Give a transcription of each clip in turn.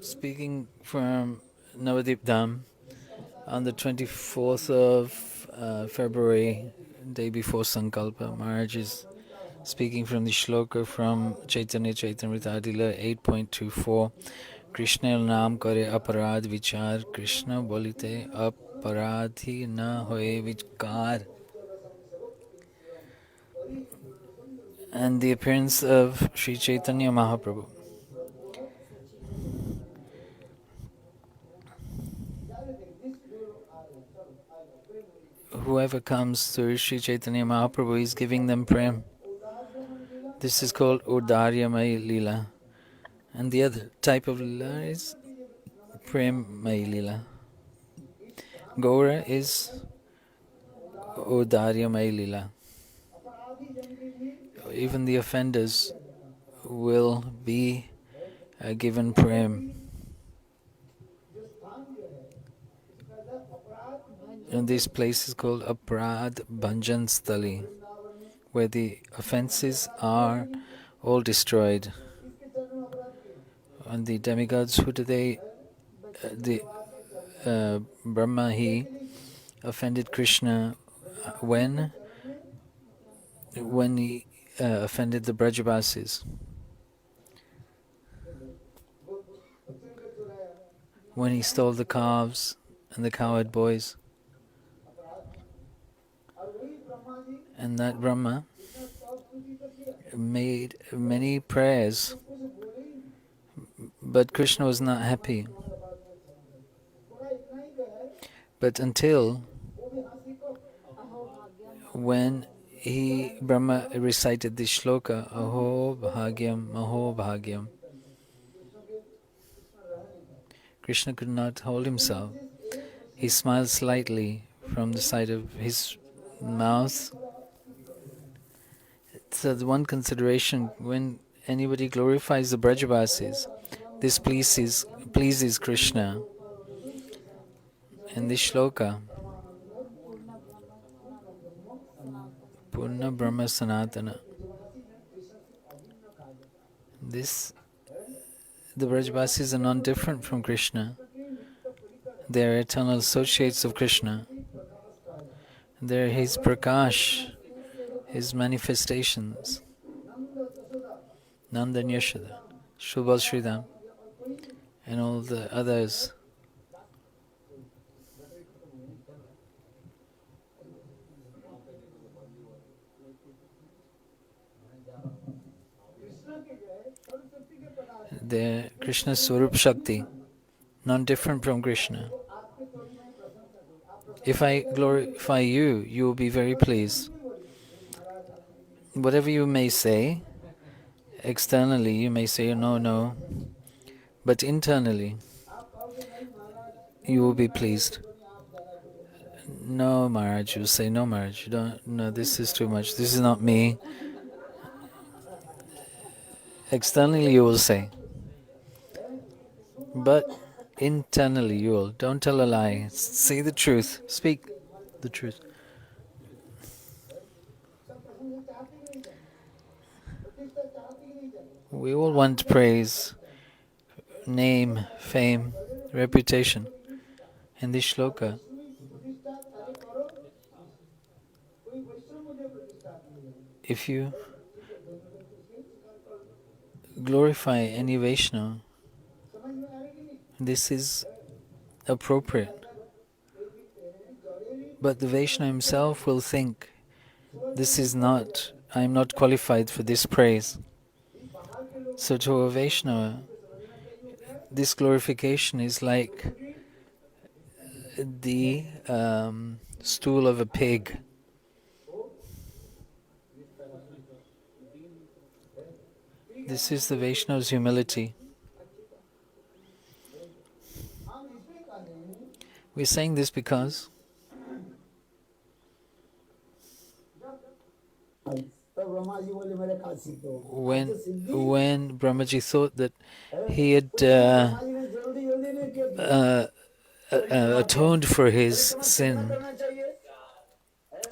Speaking from Navadvipa on the 24th of February, day before Sankalpa, Maharaj is speaking from the shloka from Chaitanya-charitamrita, lila 8.24. kṛṣṇa-nāma kare aparādh vicāra, Krishna bolite aparādhi na hoye vicāra. And the appearance of Sri Chaitanya Mahaprabhu. Whoever comes to Sri Chaitanya Mahaprabhu is giving them prem. This is called Udāryamaya lila. And the other type of lila is prem-maya lila. Gaura is Udāryamaya lila. Even the offenders will be given prem. And this place is called aparādhera, where the offenses are all destroyed. And the demigods, who do they? Brahma, he offended Krishna when he offended the Brajavasis. When he stole the calves and the cowherd boys. And that Brahma made many prayers, but Krishna was not happy. But until when Brahma recited this shloka, Aho bhagyam, Aho bhagyam, Krishna could not hold himself. He smiled slightly from the side of his mouth. So the one consideration, when anybody glorifies the Brajavasis, this pleases Krishna. In this shloka, Purna Brahma Sanatana, the Brajavasis are not different from Krishna. They are eternal associates of Krishna. They are his prakash, his manifestations. Nanda and Yashoda, Subal Sridham, and all the others. They're Krishna's Swarup Shakti, not different from Krishna. If I glorify you, you will be very pleased. Whatever you may say, externally you may say, no, but internally you will be pleased. No, Maharaj, you say, no, Maharaj, you don't, no, this is too much, this is not me. Externally you will say, but internally you will. Don't tell a lie, say the truth, speak the truth. We all want praise, name, fame, reputation. In this shloka, if you glorify any Vaishnava, this is appropriate. But the Vaishnava himself will think, I am not qualified for this praise. So to a Vaishnava, this glorification is like the stool of a pig. This is the Vaishnava's humility. We're saying this because when Brahmaji thought that he had atoned for his sin,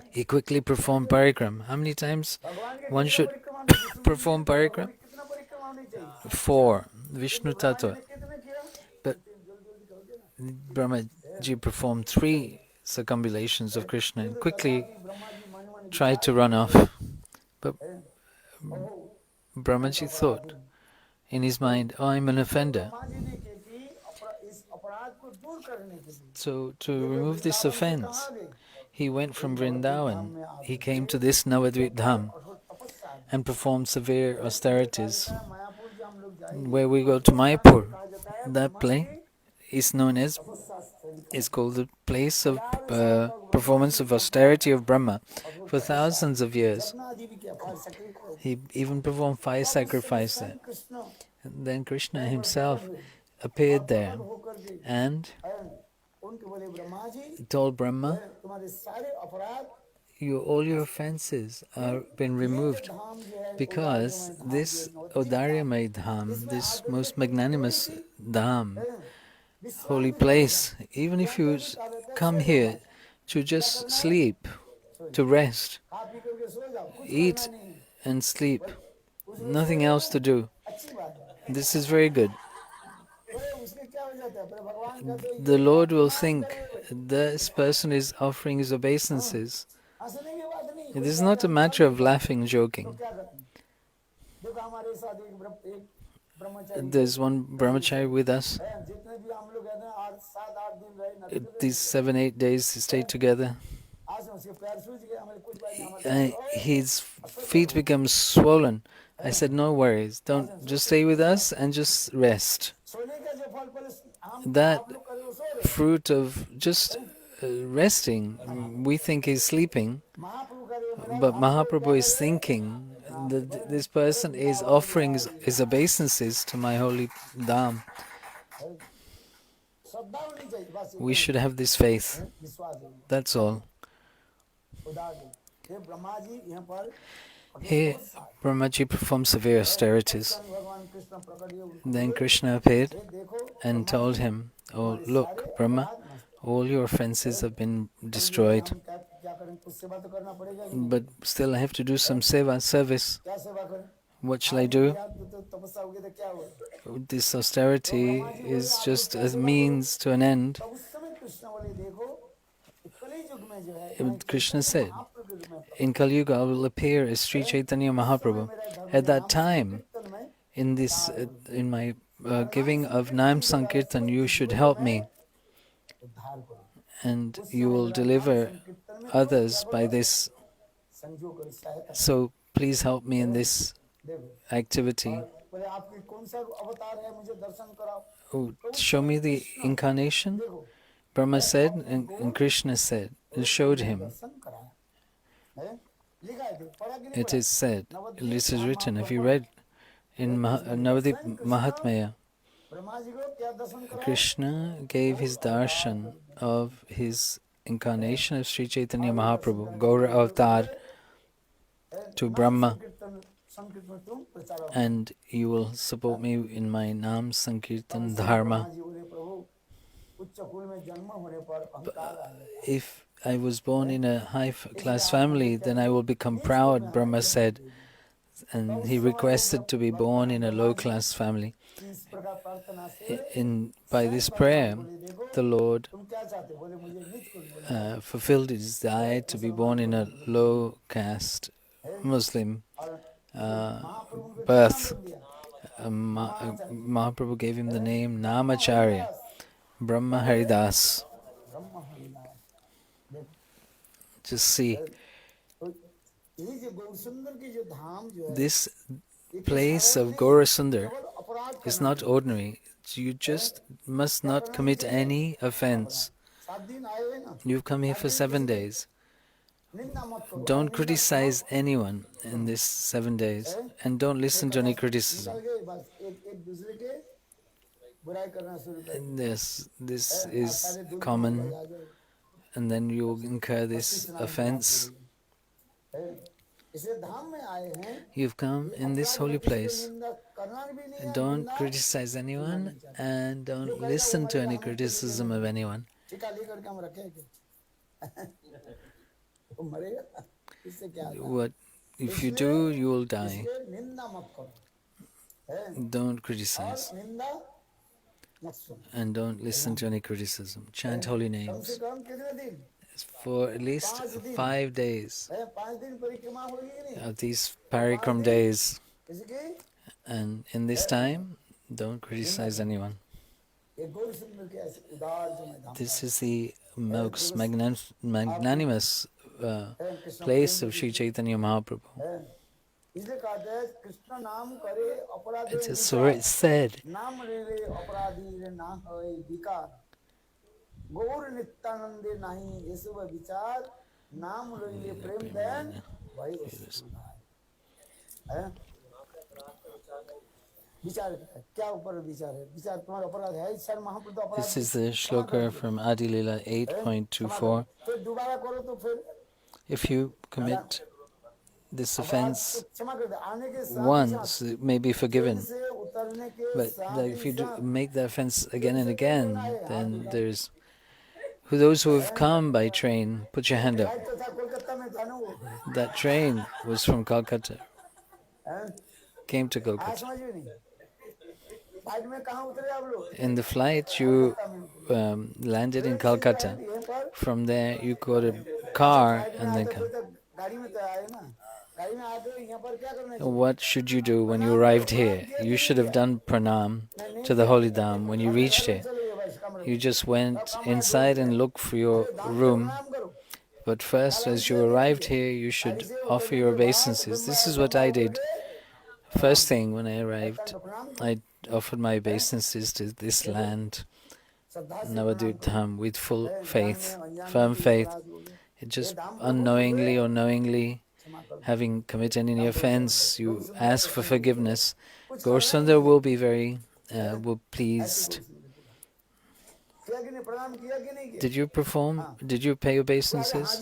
he quickly performed parikram. How many times one should perform parikram? 4. Vishnu Tattva. Brahmaji performed 3 circumambulations of Krishna and quickly tried to run off. But Brahmaji thought in his mind, oh, I'm an offender. So to remove this offense, he went from Vrindavan. He came to this Navadvipa dham and performed severe austerities. Where we go to Mayapur, that place is known as, is called the place of performance of austerity of Brahma for thousands of years. He even performed fire sacrifice there. And then Krishna himself appeared there and told Brahma, all your offenses have been removed because this Audaryamay dham, this most magnanimous dham, holy place, even if you come here to just sleep, to rest, eat and sleep, nothing else to do, this is very good. The Lord will think this person is offering his obeisances. It is not a matter of laughing, joking. There's one brahmachari with us. These 7-8 days he stayed together. His feet become swollen. I said, no worries, don't, just stay with us and just rest. That fruit of just resting, we think he's sleeping, but Mahaprabhu is thinking that this person is offering his obeisances to my holy dham. We should have this faith. That's all. Here, Brahmaji performed severe austerities. Then Krishna appeared and told him, oh, look, Brahma, all your offenses have been destroyed. But still I have to do some seva, service. What shall I do? This austerity is just a means to an end. Krishna said, in Kali Yuga I will appear as Sri Chaitanya Mahaprabhu. At that time, in this, in my giving of Naam Sankirtan, you should help me, and you will deliver others by this. So please help me in this activity. Oh, show me the incarnation. Brahma said, and Krishna said, and showed him. It is said, this is written, have you read in Navadvipa Mahatmya? Krishna gave his darshan of his incarnation of Sri Chaitanya Mahaprabhu, Gaura Avatar, to Brahma, and you will support me in my Naam Sankirtan Dharma. If I was born in a high-class family, then I will become proud, Brahma said, and he requested to be born in a low-class family. By this prayer, the Lord fulfilled his desire to be born in a low-caste Muslim birth. Mahaprabhu gave him the name Namacharya, Brahma Haridas. Just see, this place of Gaurasundara is not ordinary. You just must not commit any offense. You've come here for 7 days. Don't criticize anyone in this 7 days, and don't listen to any criticism. This is common, and then you will incur this offense. You've come in this holy place. Don't criticize anyone, and don't listen to any criticism of anyone. What if you do, you will die. Don't criticize. and don't listen to any criticism. Chant holy names for at least 5 days of these parikram days. And in this time, don't criticize anyone. This is the most magnanimous place of Sri Chaitanya Mahaprabhu. It is so said. This is the shloka from Adi Lila 8.24. If you commit this offense once, it may be forgiven. But if you make the offense again and again, then there's... Those who have come by train, put your hand up. That train was from Calcutta. Came to Calcutta. In the flight, you landed in Calcutta. From there, you got a car and then come. What should you do when you arrived here? You should have done pranam to the holy dham when you reached here. You just went inside and looked for your room. But first, as you arrived here, you should offer your obeisances. This is what I did. First thing when I arrived, I offered my obeisances to this land, Navadvipa, with full faith, firm faith. It just unknowingly or knowingly, having committed any offense, you ask for forgiveness. Gaurasundara will be very pleased. Did you perform? Did you pay obeisances?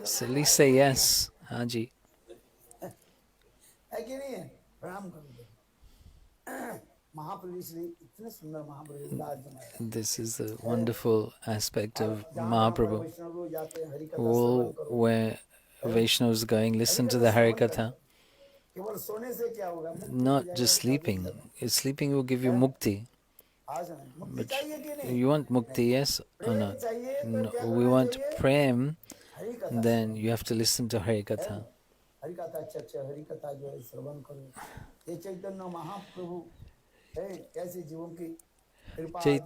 So at least say yes, Haji. This is the wonderful aspect of Mahaprabhu. All where Vaishnavas going, listen to the Harikatha. Not just sleeping. Sleeping will give you mukti. But you want mukti, yes or not? No, we want prem, then you have to listen to Harikatha.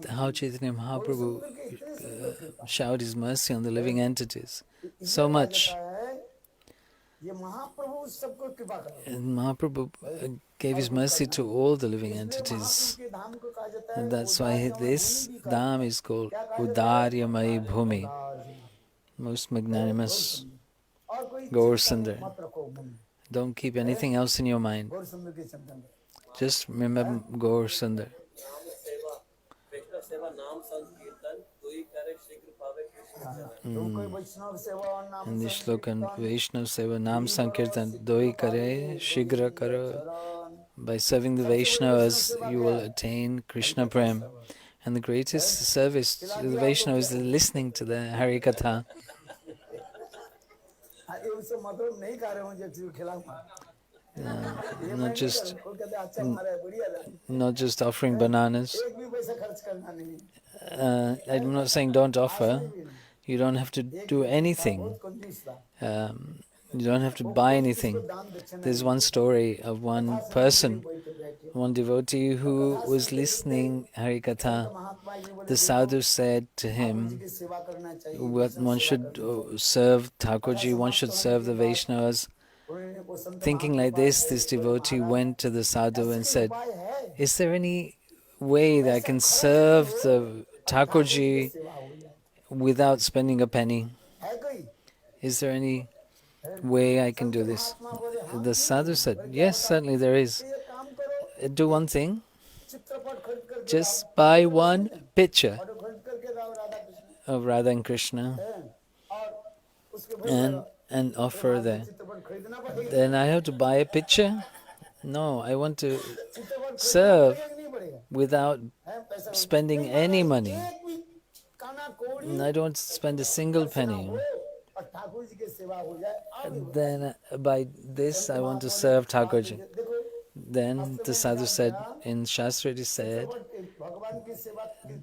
How Chaitanya Mahaprabhu showered his mercy on the living entities. So much. And Mahaprabhu gave his mercy to all the living entities. And that's why this dham is called Udaryamai Bhumi, most magnanimous Gaurasundara. Don't keep anything else in your mind. Just remember Gaurasundara. In this slogan, Vaishnava Seva Nam Sankirtan Doi Kare Shigra Karo. By serving the Vaishnavas, you will attain Krishna Prem. And the greatest service to the Vaishnavas is listening to the Harikatha. Not just offering bananas. I'm not saying don't offer. You don't have to do anything. You don't have to buy anything. There's one story of one person, one devotee who was listening Harikatha. The sadhu said to him, one should serve Thakurji, one should serve the Vaishnavas. Thinking like this devotee went to the sadhu and said, is there any way that I can serve the Thakurji without spending a penny? Is there any way I can do this? The sadhu said, yes, certainly there is. Do one thing. Just buy one picture of Radha and Krishna and offer there. Then I have to buy a picture? No, I want to serve without spending any money. I don't spend a single penny. Then by this I want to serve Thakurji. Then the sadhu said, in Shastra it is said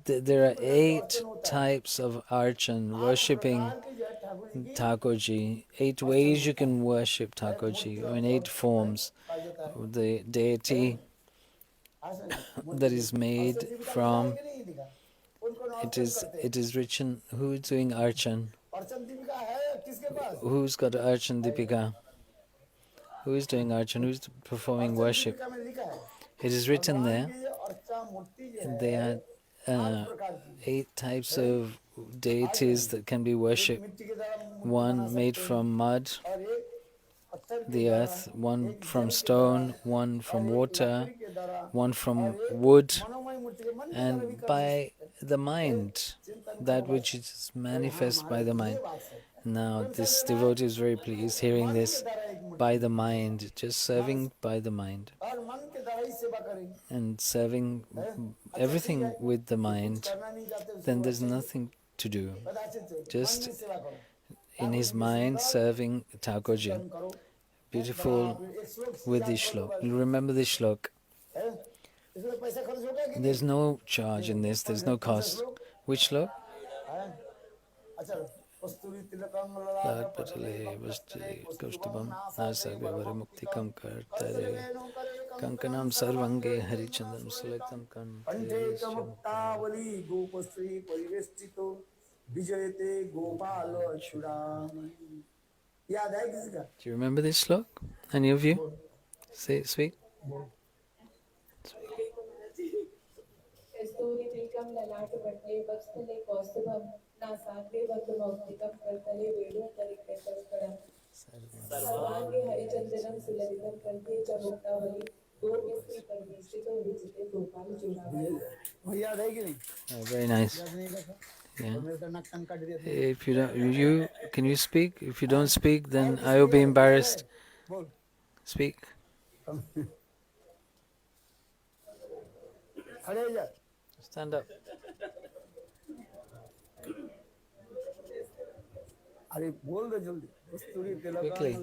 There are 8 types of archan, worshipping Thakurji. 8 ways you can worship Thakurji, or in 8 forms. The deity that is made from, it is written, who is doing archan? Who's got archan Deepika? Who is doing archan? Who's performing worship? It is written there. There are 8 types of deities that can be worshipped. One made from mud, the earth, one from stone, one from water, one from wood, and by the mind, that which is manifest by the mind. Now this devotee is very pleased hearing this, by the mind, just serving by the mind, and serving everything with the mind. Then there's nothing to do, just in his mind serving Thakurji. Beautiful with this shlok. You remember this shlok. There's no charge in this, there's no cost. Which shlok? Lad patale vastale kaustubam nasagavara muktikam kartare kankanam sarvange harichandam sulaktam kante मुक्तावली गोपश्री परिवेष्टितो विजयते गोपाल चूड़ामणि. याद है किसी का? Do you remember this shlok? Any of you? Say, speak. Oh, very nice. Yeah. If you don't, can you speak? If you don't speak, then I will be embarrassed. Speak. Stand up. Quickly.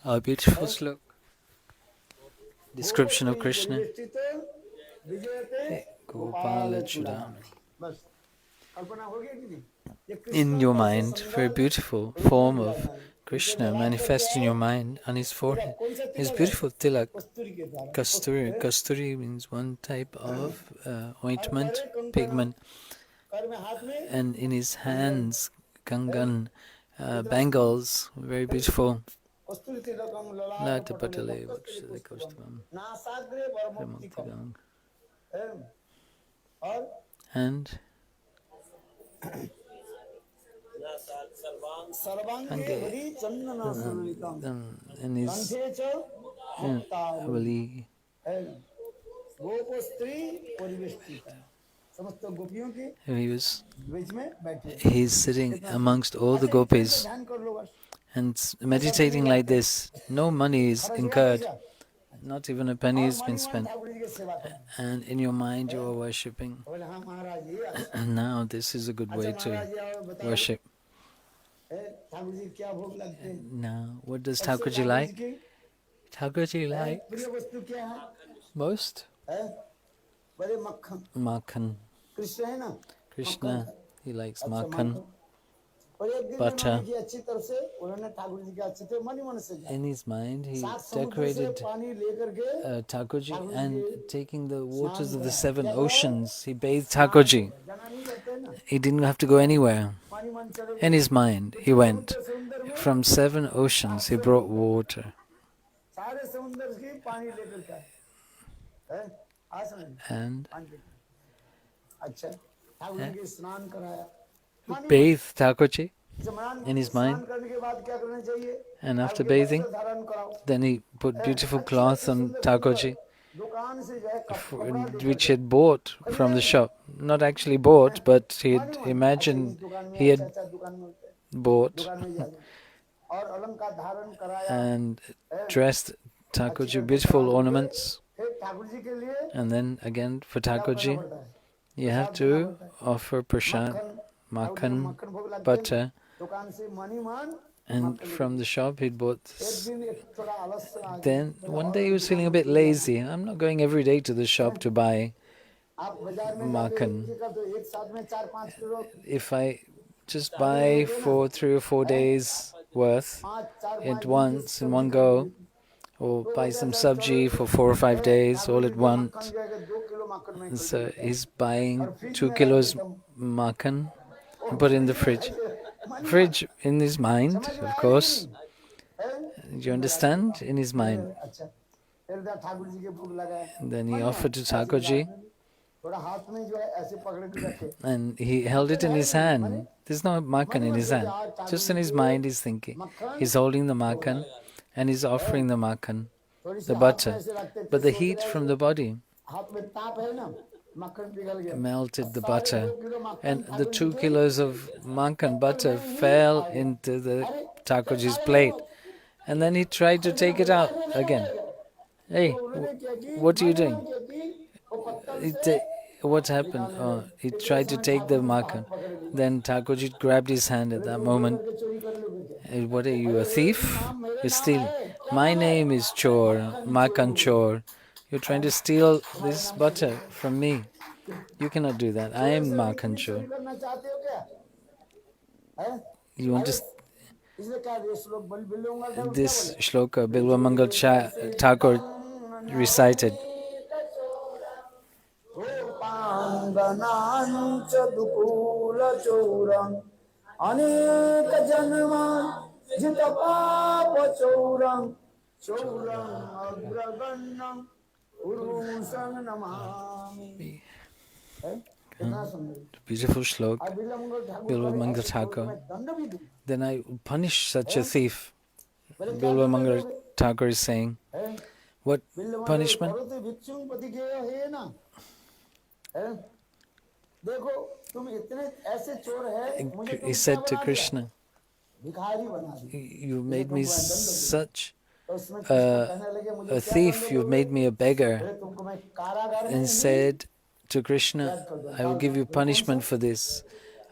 A beautiful slok. Description of Krishna. In your mind, very beautiful form of Krishna manifest in your mind on his forehead. His beautiful tilak, kasturi. Kasturi means one type of ointment, pigment. And in his hands, kangan, bangles, very beautiful. And in his Avali, he's sitting amongst all the gopis and meditating like this. No money is incurred, not even a penny has been spent, and in your mind you are worshipping. And now this is a good way to worship. Now, what does Thakurji like? Thakurji likes most Makhan. Krishna, he likes Makhan, butter. In his mind, he decorated Thakurji, and taking the waters of the 7 oceans, he bathed Thakurji. He didn't have to go anywhere. In his mind, he went. From 7 oceans, he brought water. And bathed Thakurji in his mind. And after bathing, then he put beautiful cloth on Thakurji which he had bought from the shop. Not actually bought, but he had imagined he had bought and dressed Thakurji with beautiful ornaments. And then again for Thakurji, you have to offer prasad, makhan, butter. And from the shop he'd bought this. Then one day he was feeling a bit lazy. I'm not going every day to the shop to buy makhan. If I just buy for 3 or 4 days worth at once, in one go, or buy some sabji for 4 or 5 days all at once. So he's buying 2 kilos makhan and put it in the fridge. Fridge in his mind, of course. Do you understand? In his mind. And then he offered to Thakurji, and he held it in his hand. There's no makhan in his hand. Just in his mind he's thinking. He's holding the makhan and he's offering the makhan, the butter. But the heat from the body melted the butter, and the 2 kilos of makhan butter fell into the Thakurji's plate. And then he tried to take it out again. Hey, what are you doing? What happened? Oh, he tried to take the makhan. Then Thakurji grabbed his hand at that moment. What are you, a thief? You're stealing. My name is Chor, Makhana-chora. You're trying to steal this butter from me. You cannot do that. I am Makhana-chora. You want to... This shloka, Bilwa Mangal Thakur recited. Beautiful shlok, Bilwa Mangal Thakur. Then I will punish such a thief. Bilwa Mangal Thakur is saying, what punishment? He said to Krishna, you made me such a thief, you've made me a beggar. And said to Krishna, I will give you punishment for this.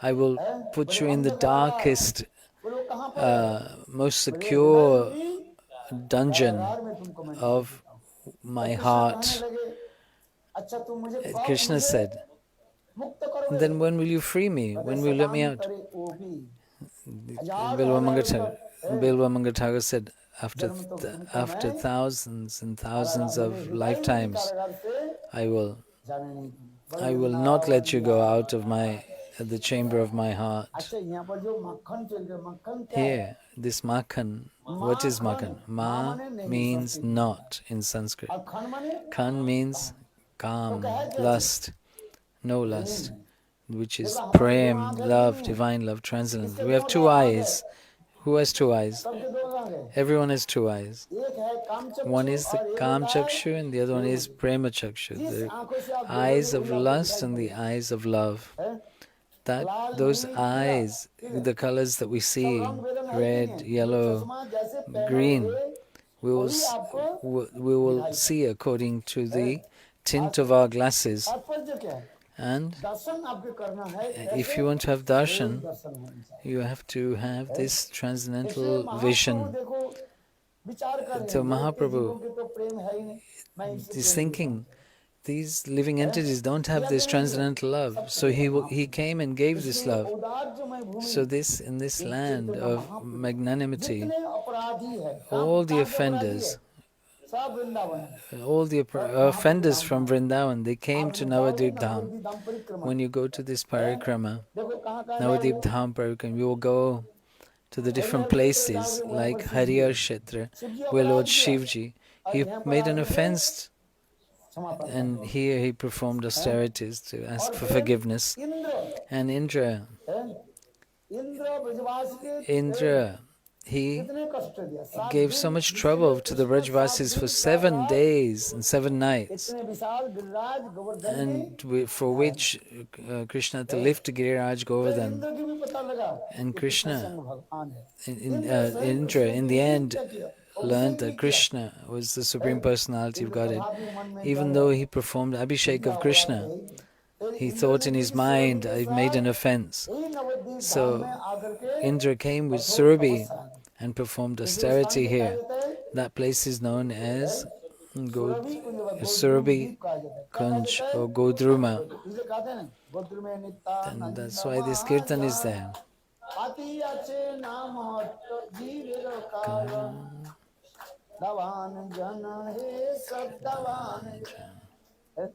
I will put you in the darkest, most secure dungeon of my heart. Krishna said, then when will you free me? When will you let me out? Bilwa Mangal Thakur said, after thousands and thousands of lifetimes, I will not let you go out of the chamber of my heart. Here, this makhan, what is makhan? Ma means not in Sanskrit. Khan means calm, lust, no lust, which is prem, love, divine love, transcendental. We have 2 eyes. Who has 2 eyes? Everyone has 2 eyes. One is the Kam Chakshu and the other one is Prema Chakshu, the eyes of lust and the eyes of love. Those eyes, the colors that we see, red, yellow, green, we will see according to the tint of our glasses. And if you want to have darshan, you have to have this transcendental vision. So Mahaprabhu is thinking, these living entities don't have this transcendental love. So he came and gave this love. So in this land of magnanimity, all the offenders from Vrindavan, they came to Navadvipa. When you go to this parikrama, Navadvipa Dham parikrama, you will go to the different places like Harihar Kshetra, where Lord Shivji, he made an offense, and here he performed austerities to ask for forgiveness. And Indra, he कितने कष्ट दिया, 7 gave so दिन much जिसके trouble लिए to the Krishna 7 Brajvasis दिन for 7 7 रात days and 7 nights, इतने विशाल गिरिराज गोवर्धन की and for which Krishna to है। lift Giriraj तो Govardhan. इंद्र की भी पता लगा And कि कृष्ण Krishna, स्वयं भगवान है। Indra, इंद्र स्वयं कृष्ण in की the end, नित्य किया, learned अभिषेक भी that किया। Krishna was the Supreme Personality of Indra Godhead. कदापि मन में Even डर though he performed Abhishek किया of होगा तो Krishna, है ही। फिर he इंद्र thought ने in भी his सुरभि mind, के I've made साथ an offense. यही नवद्वीप धाम में So आकर के Indra came with कठोर Surabhi तपस्या की। and performed इसलिए स्थान austerity क्या कहा here. जाता है? That place is known as Surabhi Kunj गोद्रुम Surabhi द्वीप कहा जाता है। क्या कहा Kunj जाता है? or Godruma. इसे कहते हैं ना गोद्रुमे And Nityanand that's why this kirtan is there. अति अच्छे नाम जीव काल दवान जन हे सब दवान जन।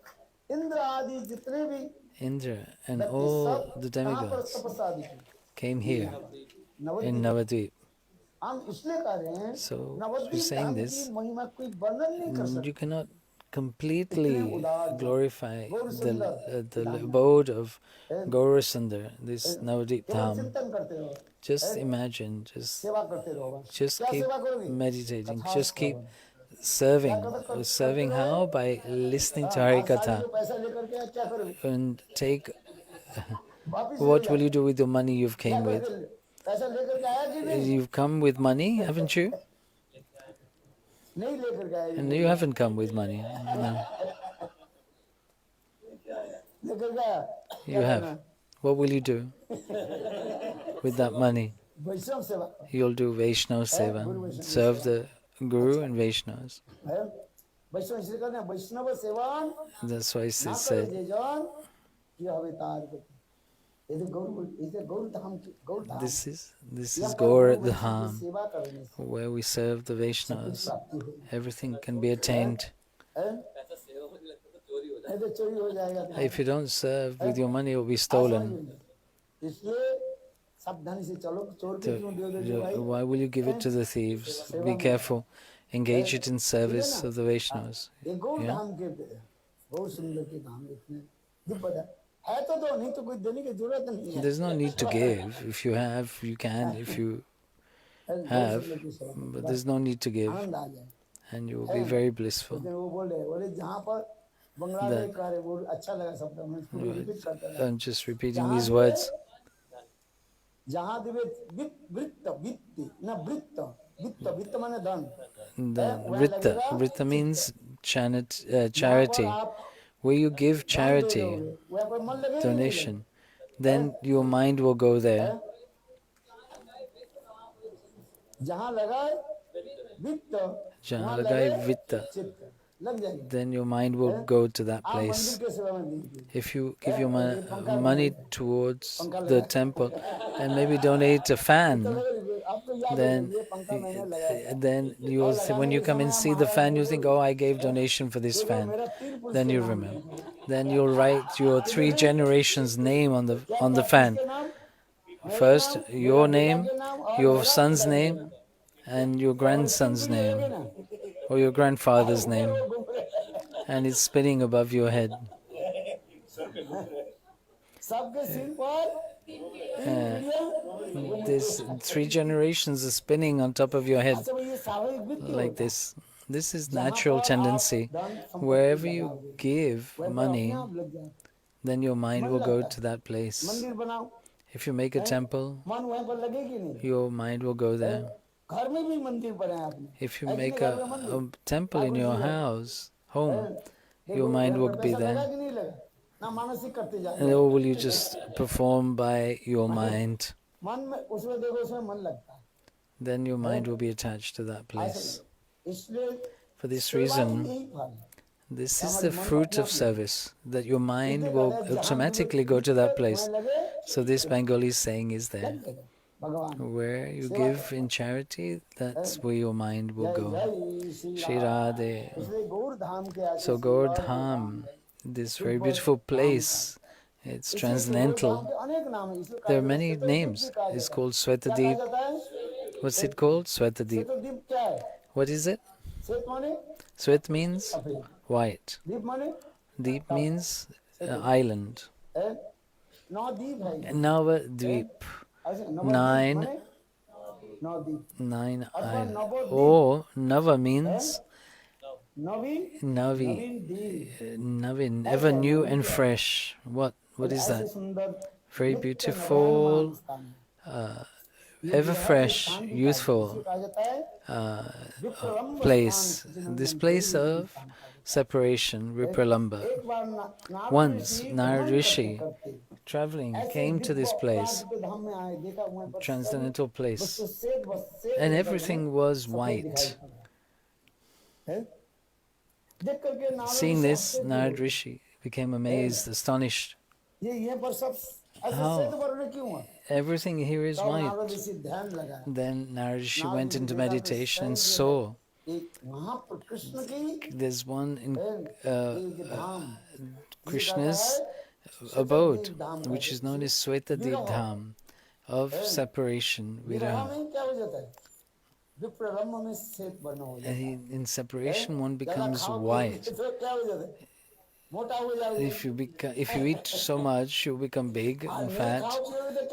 इंद्र आदि जितने भी Indra and व्यक्ति all सब the कहाँ पर demigods तपस्या आदि की? came ये here यहाँ पर in नवद्वीप। Navadvipa. हम इसलिए कह रहे हैं So, if you're Nabadwip saying धाम की this, महिमा कोई वर्णन नहीं कर you सकता। cannot इतने completely उदार धाम, glorify Gaursundar the Dham abode of है। Gaurasundara, this Navadvip केवल Dham. चिंतन करते रहो, Just है? imagine, सेवा करते रहो बस। just क्या keep सेवा करोगे? meditating, कथा just keep श्रवण। क्या serving. करते Serving रहो? how? By listening to हाँ, सारे Harikatha. जो पैसा लेकर के क्या करोगे? And take, वापिस ले what जाओ। will you do with the money you've क्या came with? करके पैसा लेकर के आया कि नहीं? You've come with money, haven't you? नहीं लेकर के आया। And you haven't come with money. No, लेकर के आया। you क्या करना? have. What will you do with that money? वैष्णव सेवा You'll do Vaishnava है, Seva, गुरु वैष्णव serve सेवा the Guru and Vaishnavas. है। वैष्णव इसलिए कहते हैं वैष्णव सेवान That's why it ना करे said, जे जान कि हवे तार गति। ये तो गौर धाम की गौर धाम this यहाँ is पर गुरु वैष्णव की Gaurasundara, सेवा करने से where we serve the सब कुछ Vaishnavas. प्राप्ति होगी। Everything can be attained. हैं? नहीं तो चोरी हो जाएगा तुम्हारा। If you don't serve with your money, it will be आसान stolen. नहीं है। इसलिए सावधानी से चलो, चोर के क्यों दे दोगे भाई? Why will you give it to the thieves? Be careful. Engage it in service of the Vaishnavas. ये गौर Yeah? धाम के गौर सुंदर के धाम इतने दिव्य है तो दो, नहीं तो कोई देने की जरूरत नहीं है। There's no need to give. If you have, you can. If you Gaur have, सुंदर की सेवा करो, but there's no need to give. आनंद आ जाए। And you will be very blissful. लेकिन वो बोले जहाँ पर बंगला That- में करे वो अच्छा लगा शब्द, मैं इसको रिपीट करता रहा। I'm just repeating जहाँ these दिवे words. जहाँ दिवे वृत्त वित्त न वृत्त वित्त वित्त माने धन। The वहाँ Vritta. लगेगा Vritta means जहाँ पर charity. आप Where you give दान दे charity, दोगे, वहाँ पर मन लगेगा ही नहीं donation, then your mind will go there. लगेगा। जहाँ लगाए वित्त Jahan वहाँ lagai लगे vitta, चित्त, लग जाएगा। then your mind will go to that आप मंदिर place. के सेवा में दीजिए। If you give your पंखा money लगाइए। towards पंखा the लगाए। temple and maybe donate a तो fan, लगे आपको याद है then ये पंखा मैंने लगाया था। then you'll और when लगाने you के come and समय see the Maharaj fan, you बोले, think, oh, I gave donation for this देखो fan. मेरा तीन पुरुष Then के you नाम remember. है। Then you'll write your 3 generations' name on क्या the क्या fan. किसके नाम? मेरा First, नाम, your मेरा पिता name, के नाम और your मेरा son's पिता के name, नाम। and your और तीन grandson's पीढ़ी हो गई name, ना। or your grandfather's ऊपर name, वो घूम रहे। and it's spinning above your head. सबके सिर पर तीन पीढ़ियां। This 3 generations are spinning on top of your head अच्छा, वो ये स्वाभाविक वित्त like होता है। this. This is जहाँ natural पर आप tendency. धन संपत्ति Wherever you लगाओगे, give वहीं पर money, अपने आप लग जाए। then your mind मन will go लगता to है। that place. मंदिर बनाओ, If you make a temple, मन वहीं पर लगेगी नहीं। your mind will go there. घर में भी मंदिर बनाया आपने। If you है make कितने घर में मंदिर? a temple in your house, home, देखो, your mind घर will में be पैसा लगा there. कि नहीं लगा? ना मानसिक करते जा And रहे or will you just perform by your mind? मन में, उसमें देखो उसमें मन लगता है। Then your mind will be attached to that place. इसलिए For this सेवा ही reason, यही फल है। this is the fruit of service, that your mind will automatically go to that place. So this Bengali saying is there. भगवान Where you give in charity, that's where your mind will जय go. जय Shri Shri Ram. Radhe. इसलिए गौर धाम के आशीष So से Gaur गौर Dham, धाम है। this very beautiful place, it's इसलिए गौर धाम transcendental. के अनेक नाम हैं। इसलिए There are कहा many जाता है, श्वेतद्वीप names. भी कहा It's जाता है। called क्या कहा Shvetadvipa. जाता है? What's it called? Shvetadvipa. Shwetadweep क्या है? What is it? श्वेत माने Shwet means सफेद, white. द्वीप माने Deep means island. नौ द्वीप है। Navadvipa. ऐसे 9 माने 9 islands. Or Nava means Navi, Navin, ever new and fresh. What is that? Very beautiful, ever fresh, youthful place. This place of separation, Vipralamba. Once Narada Rishi, traveling, came to this place, transcendental place, and everything was white. Seeing this, Narada Rishi became amazed, astonished. How everything here is white. Then Narada Rishi went into meditation and saw there's one in Krishna's abode, which is known as Shvetadvipa of separation, viraha. And in separation, one becomes white. If you eat so much, you become big and fat,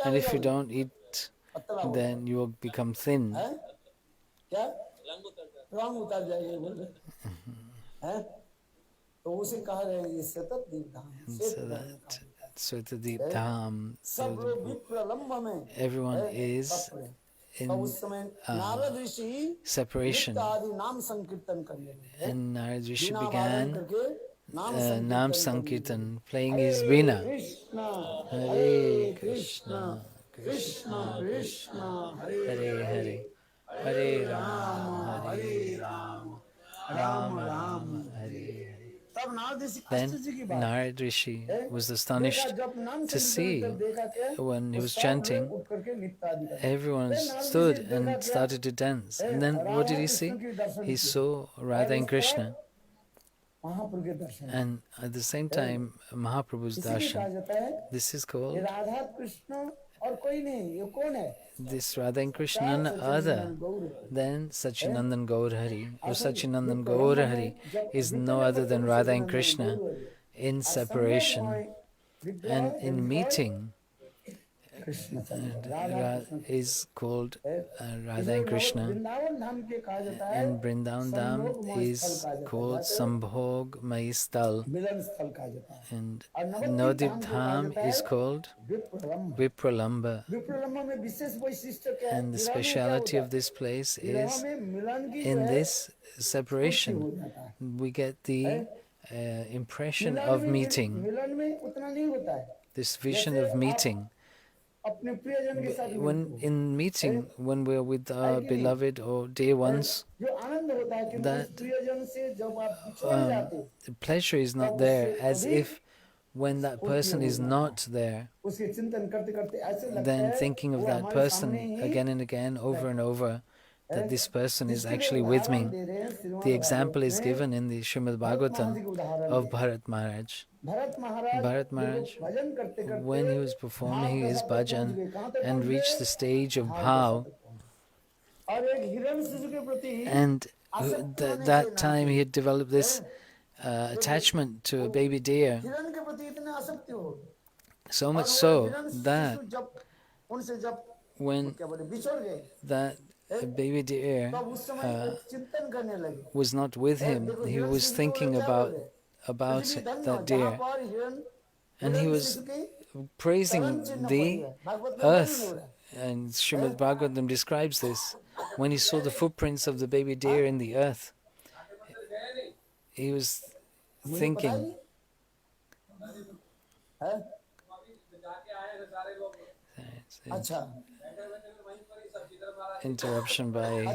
and if you don't eat, then you will become thin. So that Shvetadvipa, so everyone is in separation. And Narada Rishi began Nam Sankirtan, playing his veena. Hare Krishna, Krishna Krishna, Hare Hare, Hare Rama, Hare Rama, Rama Rama, Hare Hare. Then Narada Rishi was astonished to see when he was chanting, everyone stood and started to dance. And then what did he see? He saw Radha and Krishna. And at the same time, Mahaprabhu's darshan. This is called, this Radha and Krishna, none other than Sachinandan Gaurahari. Or Sachinandan Gaurahari is no other than Radha and Krishna in separation. And in meeting, is called Radha and Krishna, and Vrindavan Dham is called Sambhog Maistal, and Navadvipa Dham is called Vipralamba. And the speciality of this place is in this separation we get the impression of meeting, this vision of meeting. When in meeting, when we're with our beloved or dear ones, that the pleasure is not there, as if when that person is not there, then thinking of that person again and again, over and over, that this person is actually with me. The example is given in the Srimad Bhagavatam of Bharat Maharaj. Bharat Maharaj, when he was performing his bhajan and reached the stage of bhav, and that time he had developed this attachment to a baby deer, so much so that when that baby deer was not with him, he was thinking about that deer, and he was praising the earth. And Srimad Bhagavatam describes this. When he saw the footprints of the baby deer in the earth, he was thinking. Interruption by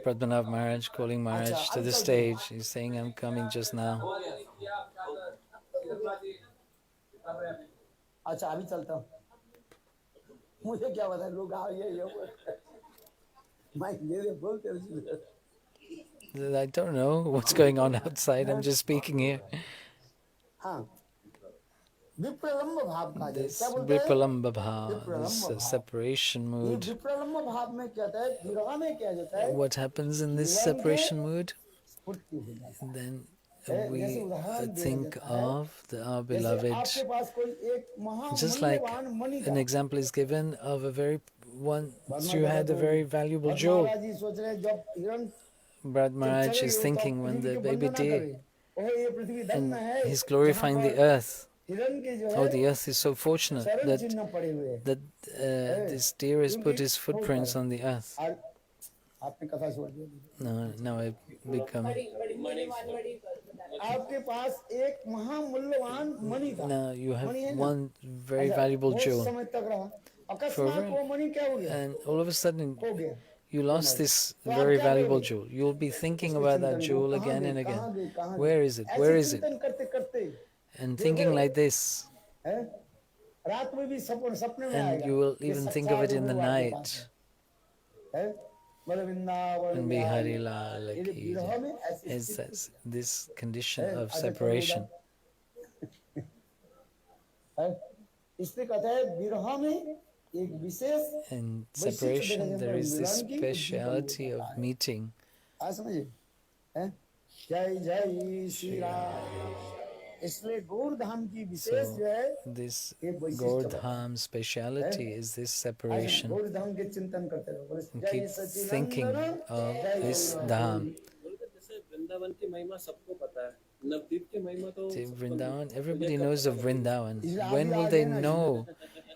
Padmanabh Maharaj calling Maharaj to the stage. He's saying, I'm coming just now. I don't know what's going on outside. I'm just speaking here. This Vipralamba Bhav, this separation mood. What happens in this separation mood? Then we think of our जैसे beloved, आपके पास कोई एक just like महामूल्यवान Mani an था, example is given of a very once Verma you जरा had a तो very valuable Bharat jewel. महाराज जी सोच रहे जब हिरण Brad जब Maharaj is चलेगी तो thinking when पृथ्वी the की baby वंदना day करे, ओह ये पृथ्वी धन्य and है he's जहाँ glorifying the पर earth. हिरण के जो Oh, है the earth is so fortunate चरण चिन्ह पड़े हुए हैं, this deer has put क्योंकि his footprints on the earth. आज आपने कथा छोड़ दी, Now I become. आपके पास एक महामूल्यवान मणि था, Now you have मणि है ना, one very अच्छा, valuable बहुत jewel, समय तक रहा, अकस्मात वो मणि क्या हो गया, and all of a sudden खो गया, you lost this तो आप very क्या valuable करोगे, jewel. You'll be thinking उसके about that चिंतन, वो jewel कहाँ again गई, and कहाँ again. गई, कहाँ गई, Where is it? ऐसे Where is it? चिंतन करते करते And thinking like this, है, रात में भी सपने में and आएगा, you will ये even think सच्चा of it in the गुरु आपके पास night. है, बोले Vrindavan And Bihari, Bihari Lal ये ki विरह jai. में ऐसी Is स्थिति this condition है, of अच्छा, separation. है, इसलिए कहता है विरह में एक विशेष In वैशिष्ट्य separation, देखा there is this मिलन की speciality of meeting. आज समझिए, हैं? जय जय श्री राम, इसलिए गौर धाम की विशेष So जो है this एक वैशिष्ट्य Gaurdham speciality is this separation. गौर धाम के चिंतन करते रहो, बोले And जय keep thinking सच्चिदानंद of जय this गौर dham. जैसे वृंदावन की महिमा सबको पता है, नवदीप की महिमा तो See, सबको Vrindavan, नहीं। everybody knows of Vrindavan. इसलिए When अभी will आ they गए ना know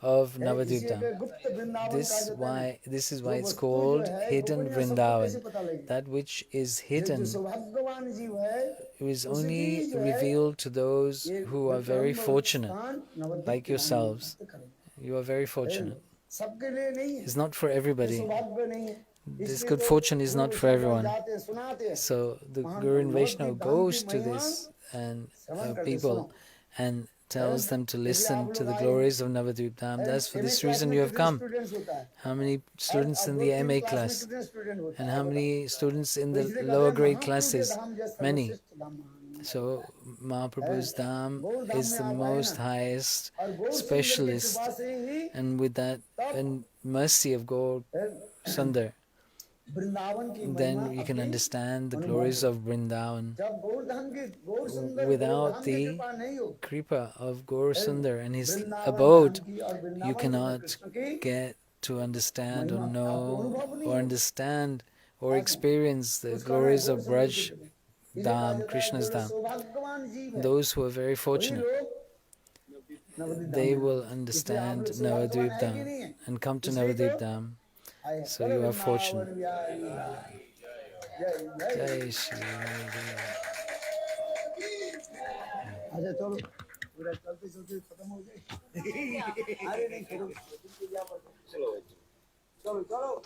of इसी Navadvipa? के गुप्त वृंदावन का जो है This is वो why it's वस्तु जो called है hidden गोपनीय सबको कैसे Vrindavan. पता लगेगी, That which is जो hidden सौभाग्यवान जीव है is उसकी only जो है revealed to those ये who are very Brahma fortunate, स्थान नवद्वीप like के नाम में yourselves. प्राप्त करेंगे। You are very fortunate. सबके लिए नहीं है, It's not for ये everybody. सौभाग्य नहीं है, This इसलिए good तो fortune is Guru not for Vaishnav everyone. जाते हैं, सुनाते हैं, So the महान Guru and नवद्वीप Vaishnava धाम की goes to महिमा this and श्रवण करते, people सुनो, and tells them to इसलिए listen आप to लोग the आए glories of Navadvip Dham. That's for MA this class reason में you have कितने come. स्टूडेंट्स होता है, How many students अब in दो the तीन MA क्लास में class? कितने स्टूडेंट होता And है, how आप many बताओ, students in तो the इसलिए कहते lower हैं grade महाप्रभु के classes? धाम जैसा Many. विशिष्ट धाम महान। So Mahaprabhu's Dham Gaur Dham is में the आप आए most ना, highest और गौर सुंदर की specialist, कृपा से ही and with that and mercy of Gaurasundara, Vrindavan की महिमा then you can अपनी understand the अनुभव glories हो। of Vrindavan. जब गौर धाम की गौर सुंदर गौर Without धाम की the कृपा नहीं हो, Kripa of Gaurasundara and his Vrindavan abode, धाम की और you वृंदावन cannot कृष्ण की get to understand or महिमा आपको know अनुभव नहीं or हो, understand or ऐसा experience the उसका नाम glories गौर of सुंदर की Braj कृपा। इसलिए कहा Dham, जाता है Krishna's जो Dham. सौभाग्यवान जीव है Those who are very वही fortunate, लोग नवद्वीप धाम they में will इसलिए आप understand लोग सौभाग्यवान Navadvip है कि Dham नहीं है, and come to इसलिए Navadvip तो Dham. आए So बोले you are Vrindavan fortunate. Bihari जय जय। Jai Shri Radhe. अच्छा चलो पूरा चलते चलते खत्म हो जाए अरे नहीं चलो चलो चलो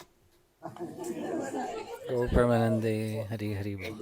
Gaur Pramanande Hari Hari Bol.